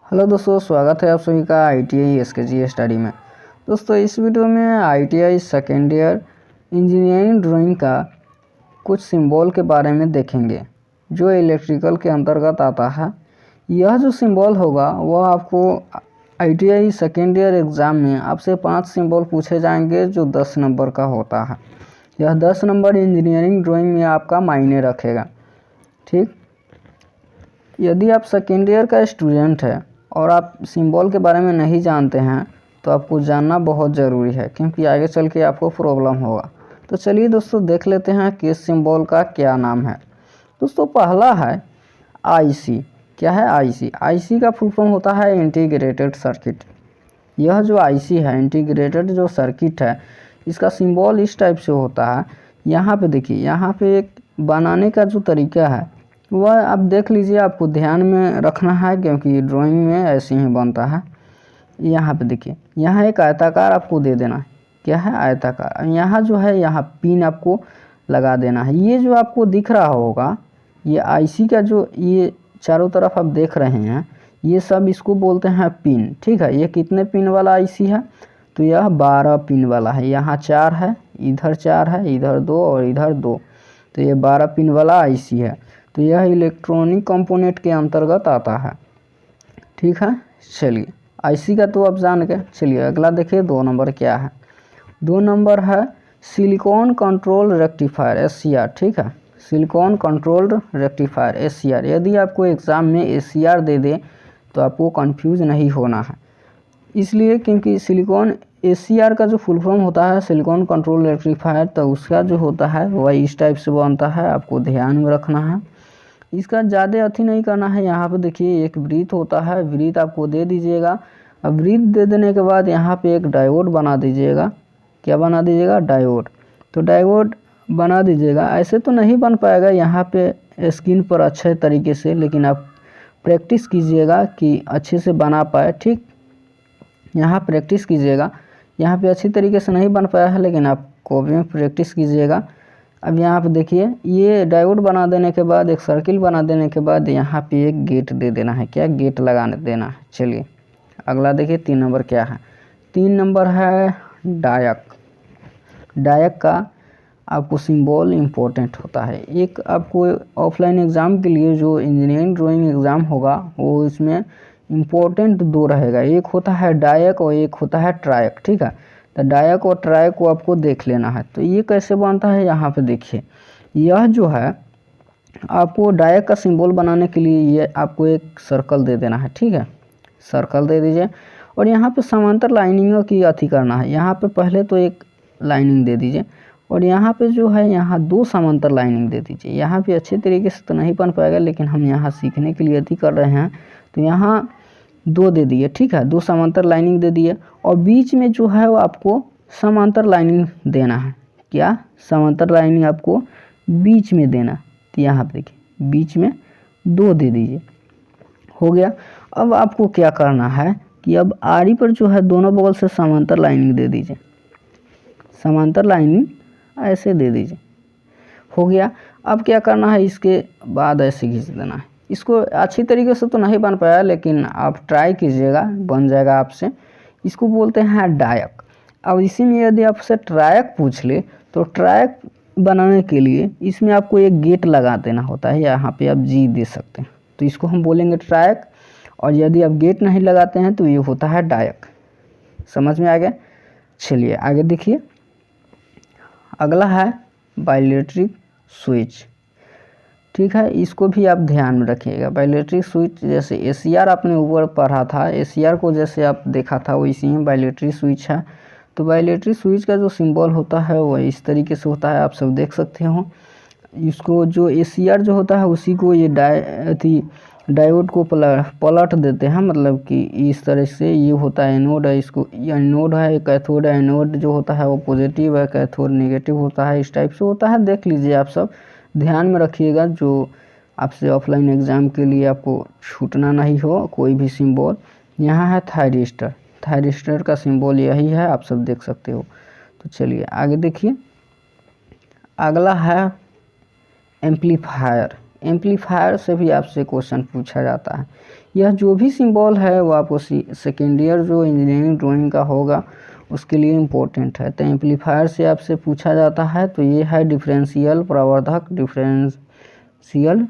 Hello दोस्तों, स्वागत है आप सभी का ITI SKG स्टडी में। दोस्तों इस वीडियो में ITI second year engineering drawing का कुछ सिंबल के बारे में देखेंगे जो इलेक्ट्रिकल के अंतर्गत आता है। यह जो सिंबल होगा वह आपको ITI सेकेंड ईयर एग्ज़ाम में आपसे 5 सिंबल पूछे जाएंगे जो 10 नंबर का होता है। यह 10 नंबर इंजीनियरिंग ड्राइंग में आपका मायने रखेगा। ठीक, यदि आप सेकेंड ईयर का स्टूडेंट है और आप सिंबल के बारे में नहीं जानते हैं तो आपको जानना बहुत ज़रूरी है, क्योंकि आगे चल के आपको प्रॉब्लम होगा। तो चलिए दोस्तों देख लेते हैं कि इस सिंबल का क्या नाम है। दोस्तों पहला है IC। क्या है IC? IC का फुल फॉर्म होता है इंटीग्रेटेड सर्किट। यह जो IC है, इंटीग्रेटेड जो सर्किट है, इसका सिंबल इस टाइप से होता है। यहाँ पे देखिए, यहाँ पे एक बनाने का जो तरीका है वह आप देख लीजिए, आपको ध्यान में रखना है क्योंकि ड्राइंग में ऐसे ही बनता है। यहाँ पे देखिए, यहाँ एक आयताकार आपको दे देना है। क्या है? आयताकार। यहाँ जो है, यहाँ पिन आपको लगा देना है। ये जो आपको दिख रहा होगा, ये IC का जो ये चारों तरफ आप देख रहे हैं, ये सब इसको बोलते हैं पिन। ठीक है, ये कितने पिन वाला IC है? तो यह 12 पिन वाला है। यहाँ 4 है, इधर 4 है, इधर 2 और इधर 2, तो ये 12 पिन वाला IC है। तो यह इलेक्ट्रॉनिक कंपोनेंट के अंतर्गत आता है। ठीक है, चलिए IC का तो आप जान गए। चलिए अगला देखिए, 2 नंबर क्या है। 2 नंबर है सिलिकॉन कंट्रोल रेक्टिफायर SCR। ठीक है, सिलिकॉन कंट्रोल्ड रेक्टिफायर SCR। यदि आपको एग्ज़ाम में SCR दे दे तो आपको कंफ्यूज नहीं होना है, इसलिए क्योंकि सिलिकॉन SCR का जो फुल फॉर्म होता है सिलिकॉन कंट्रोल रेक्टिफायर, तो उसका जो होता है वह इस टाइप से बनता है। आपको ध्यान में रखना है, इसका ज़्यादा अथी नहीं करना है। यहाँ पे देखिए एक वृत्त होता है, वृत्त आपको दे दीजिएगा। अब वृत्त दे देने के बाद यहाँ पे एक डायोड बना दीजिएगा। क्या बना दीजिएगा? डायोड। तो डायोड बना दीजिएगा। ऐसे तो नहीं बन पाएगा यहाँ पे स्क्रीन पर अच्छे तरीके से, लेकिन आप प्रैक्टिस कीजिएगा कि अच्छे से बना पाए। ठीक, यहाँ प्रैक्टिस कीजिएगा। यहाँ पे अच्छी तरीके से नहीं बन पाया है, लेकिन आप कॉपी में प्रैक्टिस कीजिएगा। अब यहाँ पे देखिए, ये डायोड बना देने के बाद, एक सर्किल बना देने के बाद यहाँ पे एक गेट दे देना है। क्या? गेट लगाने देना है। चलिए अगला देखिए, 3 नंबर क्या है। 3 नंबर है डायक। डायक का आपको सिंबल इम्पोर्टेंट होता है। एक आपको ऑफलाइन एग्ज़ाम के लिए जो इंजीनियरिंग ड्राइंग एग्ज़ाम होगा वो इसमें इम्पोर्टेंट 2 रहेगा। एक होता है डायक और एक होता है ट्रायक। ठीक है, तो डायक और ट्रायक को आपको देख लेना है। तो ये कैसे बनता है, यहाँ पे देखिए, यह जो है आपको डायक का सिंबल बनाने के लिए ये आपको एक सर्कल दे देना है। ठीक है, सर्कल दे दीजिए और यहाँ पे समांतर लाइनिंगों की अथी करना है। यहाँ पे पहले तो एक लाइनिंग दे दीजिए और यहाँ पे जो है यहाँ 2 समांतर लाइनिंग दे दीजिए। यहाँ पे अच्छे तरीके से तो नहीं बन पाएगा, लेकिन हम यहाँ सीखने के लिए अथी कर रहे हैं, तो यहाँ 2 दे दिए। ठीक है, 2 समांतर लाइनिंग दे दिए और बीच में जो है वो आपको समांतर लाइनिंग देना है। क्या? समांतर लाइनिंग आपको बीच में देना। तो यहाँ पे देखिए बीच में 2 दे दीजिए। हो गया। अब आपको क्या करना है कि अब आरी पर जो है दोनों बगल से समांतर लाइनिंग दे दीजिए। समांतर लाइनिंग ऐसे दे दीजिए। हो गया। अब क्या करना है, इसके बाद ऐसे खींच देना है। इसको अच्छी तरीके से तो नहीं बन पाया, लेकिन आप ट्राई कीजिएगा, बन जाएगा आपसे। इसको बोलते हैं डायक। अब इसी में यदि आपसे ट्रायक पूछ ले तो ट्रायक बनाने के लिए इसमें आपको एक गेट लगा देना होता है। यहाँ पे आप G दे सकते हैं, तो इसको हम बोलेंगे ट्रायक। और यदि आप गेट नहीं लगाते हैं तो ये होता है डायक। समझ में आ गया? चलिए आगे देखिए, अगला है बाइलेट्रिक स्विच। ठीक है, इसको भी आप ध्यान में रखिएगा। बाइलेट्रिक स्विच जैसे SCR आपने ऊपर पढ़ा था, SCR को जैसे आप देखा था वैसे ही बाइलेट्रिक स्विच है। तो बाइलेट्रिक स्विच का जो सिंबल होता है वो इस तरीके से होता है, आप सब देख सकते हो। इसको जो SCR जो होता है उसी को ये डायोड को पलट देते हैं, मतलब कि इस तरह से। ये होता है एनोड है, इसको एनोड है, कैथोड है। एनोड जो होता है वो पॉजिटिव है, कैथोड नेगेटिव होता है। इस टाइप से होता है, देख लीजिए आप सब, ध्यान में रखिएगा, जो आपसे ऑफलाइन एग्ज़ाम के लिए आपको छूटना नहीं हो कोई भी सिंबल। यहाँ है थायरिस्टर। थायरिस्टर का सिंबल यही है, आप सब देख सकते हो। तो चलिए आगे देखिए, अगला है एम्पलीफायर। एम्पलीफायर से भी आपसे क्वेश्चन पूछा जाता है। यह जो भी सिंबल है वो आपको सेकेंड ईयर जो इंजीनियरिंग ड्राइंग का होगा उसके लिए इम्पोर्टेंट है। तो एम्पलीफायर से आपसे पूछा जाता है तो ये है डिफरेंशियल प्रवर्धक, डिफरेंशियल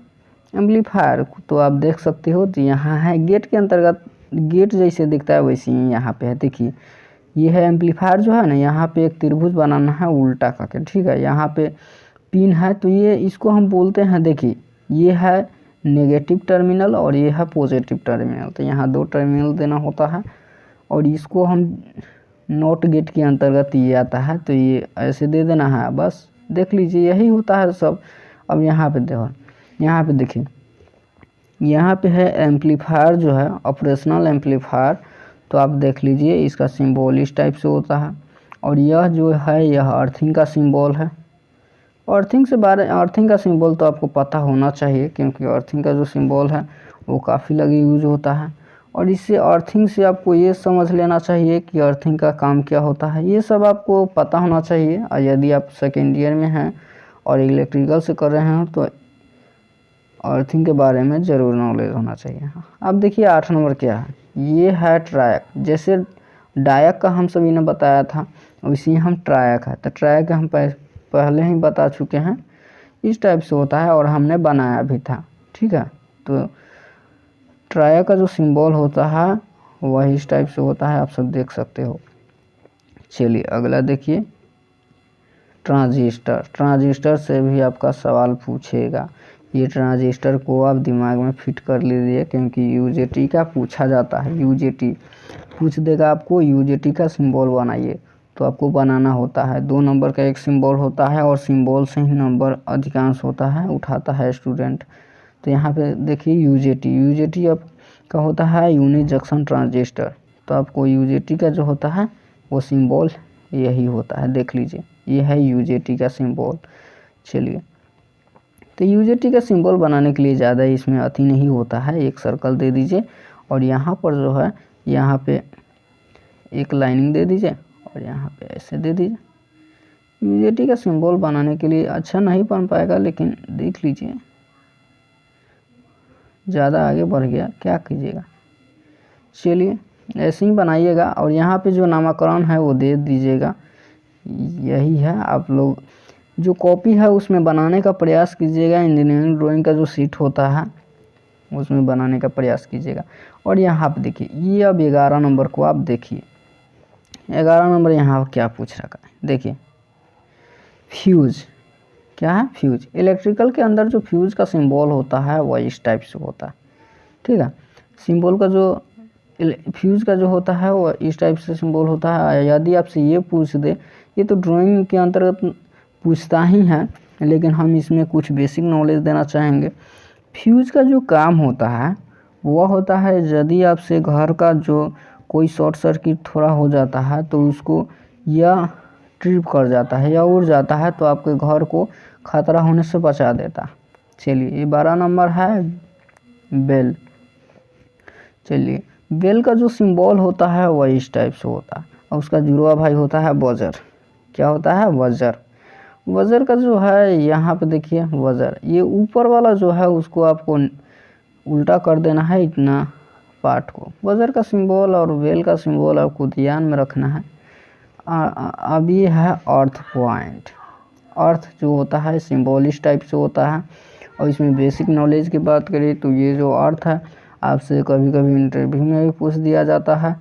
एम्पलीफायर। तो आप देख सकते हो तो यहाँ है गेट के अंतर्गत, गेट जैसे दिखता है वैसे ही यहाँ पे है। देखिए ये है एम्पलीफायर जो है ना, यहाँ पे एक त्रिभुज बनाना है उल्टा करके, ठीक है। यहाँ पे पिन है तो ये इसको हम बोलते हैं, देखिए ये है नेगेटिव टर्मिनल और ये है पॉजिटिव टर्मिनल। तो यहाँ 2 टर्मिनल देना होता है और इसको हम नॉट गेट के अंतर्गत ये आता है तो ये ऐसे दे देना है, बस देख लीजिए यही होता है सब। अब यहाँ पे देखो, यहाँ पे देखिए यहाँ पे है एम्पलीफायर जो है ऑपरेशनल एम्पलीफायर। तो आप देख लीजिए इसका सिंबल इस टाइप से होता है और यह जो है यह अर्थिंग का सिंबल है। अर्थिंग का सिंबल तो आपको पता होना चाहिए क्योंकि अर्थिंग का जो सिंबल है वो काफ़ी लगे यूज होता है। और इससे अर्थिंग से आपको ये समझ लेना चाहिए कि अर्थिंग का काम क्या होता है, ये सब आपको पता होना चाहिए। और यदि आप सेकेंड ईयर में हैं और इलेक्ट्रिकल से कर रहे हैं तो अर्थिंग के बारे में ज़रूर नॉलेज होना चाहिए। अब देखिए 8 नंबर क्या है, ये है ट्रायक। जैसे डायक का हम सभी ने बताया था वैसे ही हम ट्रायक है। तो ट्रायक हम पहले ही बता चुके हैं, इस टाइप से होता है और हमने बनाया भी था, ठीक है। तो ट्रायक का जो सिंबल होता है वह इस टाइप से होता है, आप सब देख सकते हो। चलिए अगला देखिए ट्रांजिस्टर। ट्रांजिस्टर से भी आपका सवाल पूछेगा, ये ट्रांजिस्टर को आप दिमाग में फिट कर लीजिए क्योंकि यूजेटी का पूछा जाता है। यूजेटी पूछ देगा आपको, यूजेटी का सिंबल बनाइए तो आपको बनाना होता है। 2 नंबर का एक सिंबल होता है और सिंबल से ही नंबर अधिकांश होता है, उठाता है स्टूडेंट। तो यहाँ पे देखिए यूजेटी, यूजेटी आपका होता है यूनि जंक्शन ट्रांजिस्टर। तो आपको यूजेटी का जो होता है वो सिंबल यही होता है, देख लीजिए ये है यूजेटी का सिंबल। चलिए तो यूजेटी का सिंबल बनाने के लिए ज़्यादा इसमें अति नहीं होता है, एक सर्कल दे दीजिए और यहाँ पर जो है यहाँ पे एक लाइनिंग दे दीजिए और यहाँ पे ऐसे दे दीजिए। यूजेटी का सिंबल बनाने के लिए अच्छा नहीं बन पाएगा लेकिन देख लीजिए, ज़्यादा आगे बढ़ गया क्या कीजिएगा। चलिए ऐसे ही बनाइएगा और यहाँ पे जो नामकरण है वो दे दीजिएगा, यही है। आप लोग जो कॉपी है उसमें बनाने का प्रयास कीजिएगा, इंजीनियरिंग ड्राइंग का जो सीट होता है उसमें बनाने का प्रयास कीजिएगा। और यहाँ पे देखिए ये अब 11 नंबर को आप देखिए, 11 नंबर यहाँ क्या पूछ रखा है, देखिए फ्यूज। क्या है फ्यूज? इलेक्ट्रिकल के अंदर जो फ्यूज का सिंबल होता है वह इस टाइप से होता है, ठीक है। सिंबल का जो फ्यूज का जो होता है वो इस टाइप से सिंबल होता है। यदि आपसे ये पूछ दे, ये तो ड्राइंग के अंतर्गत पूछता ही है लेकिन हम इसमें कुछ बेसिक नॉलेज देना चाहेंगे। फ्यूज का जो काम होता है वह होता है यदि आपसे घर का जो कोई शॉर्ट सर्किट थोड़ा हो जाता है तो उसको या ट्रिप कर जाता है या उड़ जाता है तो आपके घर को खतरा होने से बचा देता। चलिए ये 12 नंबर है बेल। चलिए बेल का जो सिंबल होता है वह इस टाइप से होता है और उसका जुड़वा भाई होता है बजर। क्या होता है? वजर। वजर का जो है यहाँ पे देखिए वजर, ये ऊपर वाला जो है उसको आपको उल्टा कर देना है इतना पार्ट को। वजर का सिंबल और बेल का सिंबल आपको ध्यान में रखना है। अब ये है अर्थ पॉइंट। अर्थ जो होता है सिंबॉलिश टाइप से होता है और इसमें बेसिक नॉलेज की बात करें तो ये जो अर्थ है आपसे कभी कभी इंटरव्यू में भी पूछ दिया जाता है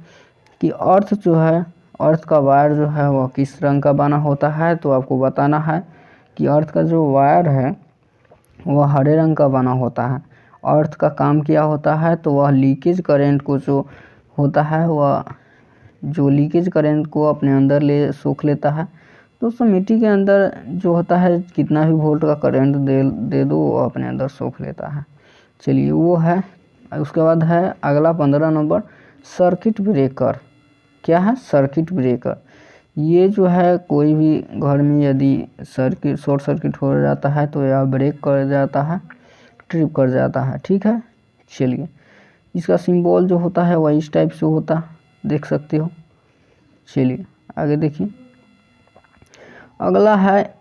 कि अर्थ जो है, अर्थ का वायर जो है वह किस रंग का बना होता है। तो आपको बताना है कि अर्थ का जो वायर है वह हरे रंग का बना होता है। अर्थ का काम क्या होता है तो वह लीकेज करंट को जो होता है वह जो लीकेज करंट को अपने अंदर ले सोख लेता है। दोस्तों मिट्टी के अंदर जो होता है कितना भी वोल्ट का करंट दे दो वो अपने अंदर सोख लेता है। चलिए वो है। उसके बाद है अगला 15 नंबर सर्किट ब्रेकर। क्या है? Circuit breaker. ये जो है कोई भी घर में यदि शॉर्ट सर्किट हो जाता है तो यह ब्रेक कर जाता है, ट्रिप कर जाता है, ठीक है। चलिए इसका सिंबल जो होता है वह इस टाइप से होता, देख सकते हो। चलिए आगे देखिए। अगला है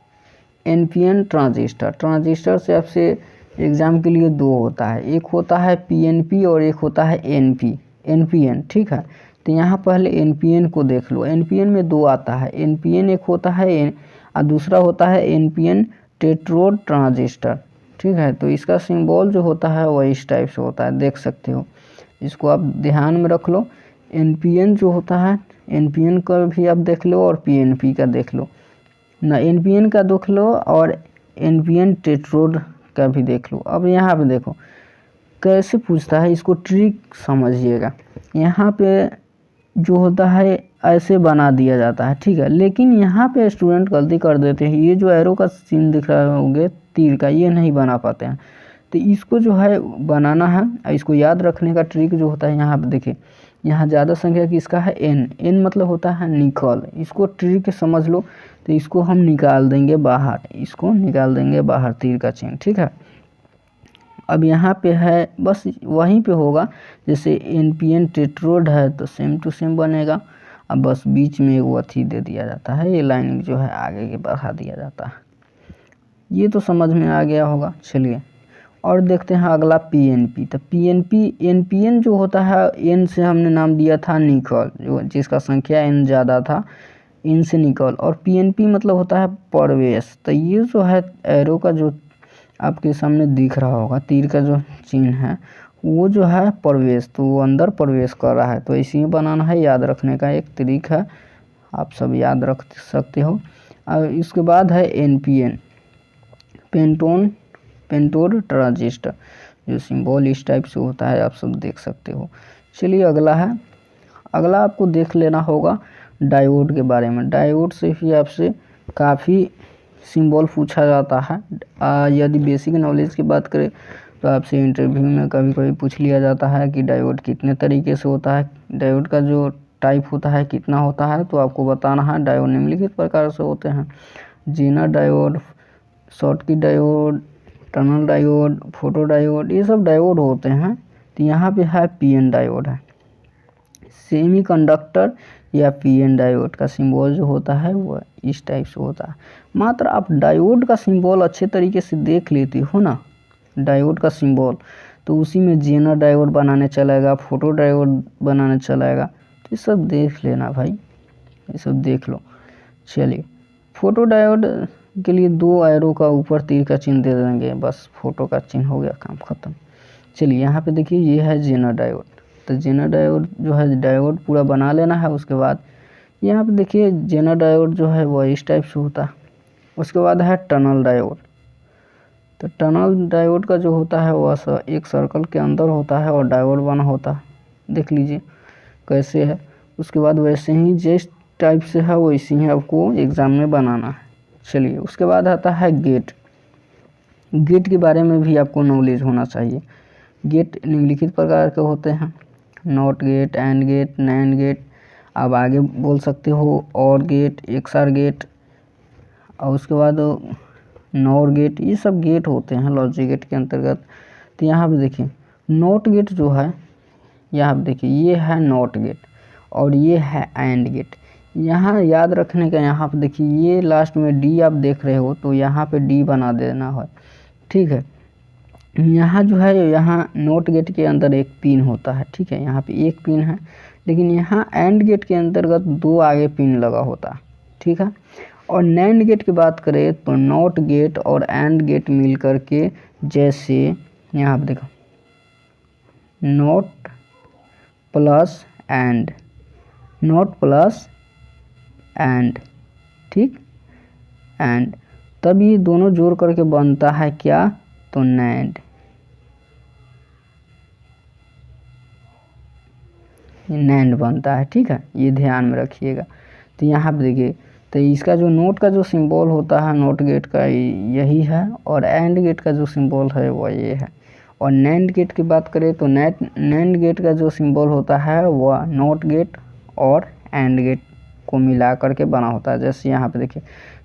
एनपीएन ट्रांजिस्टर। ट्रांजिस्टर से आपसे एग्ज़ाम के लिए दो होता है, एक होता है पीएनपी और एक होता है एनपीएन, ठीक है। तो यहाँ पहले एनपीएन को देख लो। एनपीएन में दो आता है, एनपीएन एक होता है और दूसरा होता है एनपीएन टेट्रोड ट्रांजिस्टर, ठीक है। तो इसका सिंबल जो होता है वह इस टाइप से होता है, देख सकते हो। इसको आप ध्यान में रख लो। एनपीएन जो होता है, एनपीएन का भी आप देख लो और पीएनपी का देख लो ना, एनपीएन का देख लो और एनपीएन टेट्रोड का भी देख लो। अब यहाँ पे देखो कैसे पूछता है, इसको ट्रिक समझिएगा। यहाँ पे जो होता है ऐसे बना दिया जाता है, ठीक है। लेकिन यहाँ पे स्टूडेंट गलती कर देते हैं, ये जो एरो का सीन दिख रहा होंगे तीर का, ये नहीं बना पाते हैं। तो इसको जो है बनाना है, इसको याद रखने का ट्रिक जो होता है, यहाँ पे देखिए, यहाँ ज़्यादा संख्या किसका है, एन मतलब होता है निकल। इसको ट्रिक समझ लो। तो इसको हम निकाल देंगे बाहर, इसको निकाल देंगे बाहर तीर का चिन्ह, ठीक है। अब यहाँ पे है बस वहीं पे होगा, जैसे एनपीएन टेट्रोड है तो सेम टू सेम बनेगा। अब बस बीच में वो अथी दे दिया जाता है, ये लाइन जो है आगे के बढ़ा दिया जाता है। ये तो समझ में आ गया होगा। चलिए और देखते हैं अगला पीएनपी। तो एनपीएन जो होता है, एन से हमने नाम दिया था निकल, जो जिसका संख्या एन ज़्यादा था, एन से निकल। और पीएनपी मतलब होता है प्रवेश। तो ये जो है एरो का जो आपके सामने दिख रहा होगा, तीर का जो चिन्ह है वो जो है प्रवेश, तो वो अंदर प्रवेश कर रहा है। तो इसी में बनाना है, याद रखने का एक तरीका है, आप सब याद रख सकते हो। और इसके बाद है एनपीएन पेंटोड ट्रांजिस्टर, जो सिंबल इस टाइप से होता है, आप सब देख सकते हो। चलिए अगला है, अगला आपको देख लेना होगा डायोड के बारे में। डायोड से ही आपसे काफ़ी सिंबल पूछा जाता है। यदि बेसिक नॉलेज की बात करें तो आपसे इंटरव्यू में कभी कभी पूछ लिया जाता है कि डायोड कितने तरीके से होता है, डायोड का जो टाइप होता है कितना होता है, तो आपको बताना है। डायोड निम्नलिखित प्रकार से होते हैं: zener diode, Schottky diode, tunnel diode, photo diode, ये सब डायोड होते हैं। तो यहाँ पे है पीएन डायोड है। सेमीकंडक्टर या पीएन डायोड का सिंबल जो होता है वो इस टाइप से होता है। मात्र आप डायोड का सिंबल अच्छे तरीके से देख लेते हो ना, डायोड का सिंबल, तो उसी में जेनर डायोड बनाने चलेगा, फोटो डायोड बनाने चलेगा। तो ये सब देख लेना भाई, ये सब देख लो। चलिए फोटो डायोड के लिए दो एरो का ऊपर तीर का चिन्ह दे देंगे, बस फोटो का चिन्ह हो गया, काम खत्म। चलिए यहाँ पे देखिए, ये है जेनर डायोड। तो जेनर डायोड जो है, डायोड पूरा बना लेना है। उसके बाद यहाँ पे देखिए जेनर डायोड जो है वो इस टाइप से होता है। उसके बाद है टनल डायोड। तो टनल डायोड का जो होता है वह एक सर्कल के अंदर होता है और डायोड बना होता है, देख लीजिए कैसे है। उसके बाद वैसे ही जिस टाइप से है वैसे ही आपको एग्ज़ाम में बनाना है। चलिए उसके बाद आता है गेट। गेट के बारे में भी आपको नॉलेज होना चाहिए। गेट निम्नलिखित प्रकार के होते हैं: NOT gate, AND gate, NAND gate, आप आगे बोल सकते हो और गेट, एक्सआर गेट, और उसके बाद नॉर गेट, ये सब गेट होते हैं लॉजिक गेट के अंतर्गत। तो यहाँ पे देखिए नॉट गेट जो है, यहाँ पे देखिए ये है नॉट गेट और ये है एंड गेट। यहाँ याद रखने का, यहाँ पे देखिए ये लास्ट में डी आप देख रहे हो, तो यहाँ पे डी बना देना है, ठीक है। यहाँ जो है, यहाँ नॉट गेट के अंदर एक पिन होता है, ठीक है, यहाँ पे एक पिन है, लेकिन यहाँ एंड गेट के अंतर्गत दो आगे पिन लगा होता है, ठीक है। और नैंड गेट की बात करें तो नॉट गेट और एंड गेट मिल करके, जैसे यहाँ पे देखो not plus and, not plus and, ठीक, एंड, तब ये दोनों जोड़ करके बनता है क्या, तो नैंड, नैंड बनता है, ठीक है, ये ध्यान में रखिएगा। तो यहाँ पे देखिए, तो इसका जो नोट का जो सिंबल होता है नोट गेट का यही है, और एंड गेट का जो सिंबल है वो ये है। और नैंड गेट की बात करें तो नैंड गेट का जो सिंबल होता है वह नोट गेट और एंड गेट को मिला करके बना होता है। जैसे यहाँ पे देखिए,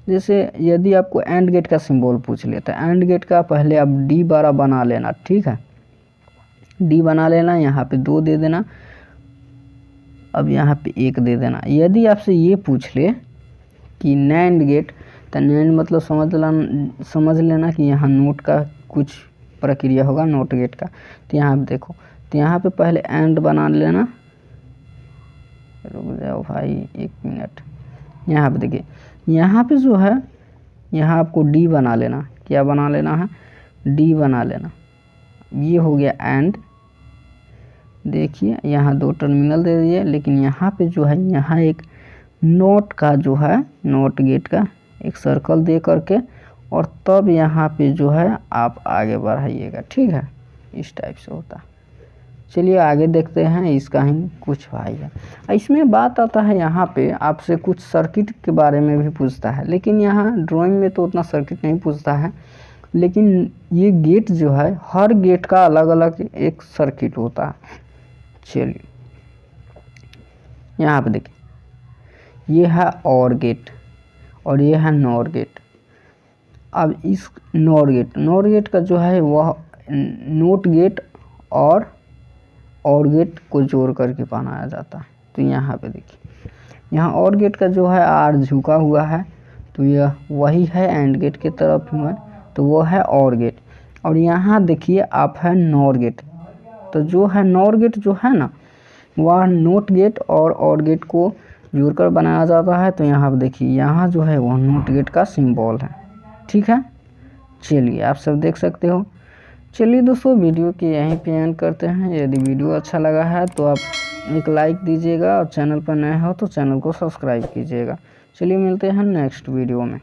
जैसे यदि आपको एंड गेट का सिंबल पूछ ले तो एंड गेट का पहले आप डी बारा बना लेना, ठीक है, डी बना लेना, यहाँ पे 2 दे देना, अब यहाँ पे 1 दे देना। यदि आपसे ये पूछ ले कि नैंड गेट, तो नैंड मतलब समझ लेना कि यहाँ नोट का कुछ प्रक्रिया होगा नॉट गेट का। तो यहाँ पे देखो, तो यहाँ पे पहले एंड बना लेना, रुक जाओ भाई 1 मिनट। यहाँ पे देखिए, यहाँ पे जो है यहाँ आपको डी बना लेना। क्या बना लेना है? डी बना लेना। ये हो गया एंड। देखिए यहाँ 2 टर्मिनल दे दिए, लेकिन यहाँ पे जो है यहाँ एक नोट का जो है नोट गेट का एक सर्कल दे करके, और तब यहाँ पे जो है आप आगे बढ़ाइएगा। ठीक है, इस टाइप से होता। चलिए आगे देखते हैं इसका ही कुछ भाई है। इसमें बात आता है यहाँ पे आपसे कुछ सर्किट के बारे में भी पूछता है, लेकिन यहाँ ड्राइंग में तो उतना सर्किट नहीं पूछता है, लेकिन ये गेट जो है हर गेट का अलग अलग एक सर्किट होता है। चलिए यहाँ पे देखिए, ये है और गेट और ये है नॉर गेट। अब इस नॉर गेट का जो है वह नोट गेट और गेट को जोड़ करके बनाया जाता है। तो यहाँ पे देखिए, यहाँ और गेट का जो है आर झुका हुआ है, तो यह वही है एंड गेट की तरफ में, तो वो है और गेट। और यहाँ देखिए आप है नॉर गेट। तो जो है नॉर गेट जो है ना, वह नोट गेट और गेट को जोड़कर बनाया जाता है। तो यहाँ पे देखिए, यहाँ जो है वह नोट गेट का सिंबल है। ठीक है, चलिए आप सब देख सकते हो। चलिए दोस्तों, वीडियो की यहीं पे एंड करते हैं। यदि वीडियो अच्छा लगा है तो आप एक लाइक दीजिएगा, और चैनल पर नए हो तो चैनल को सब्सक्राइब कीजिएगा। चलिए मिलते हैं नेक्स्ट वीडियो में।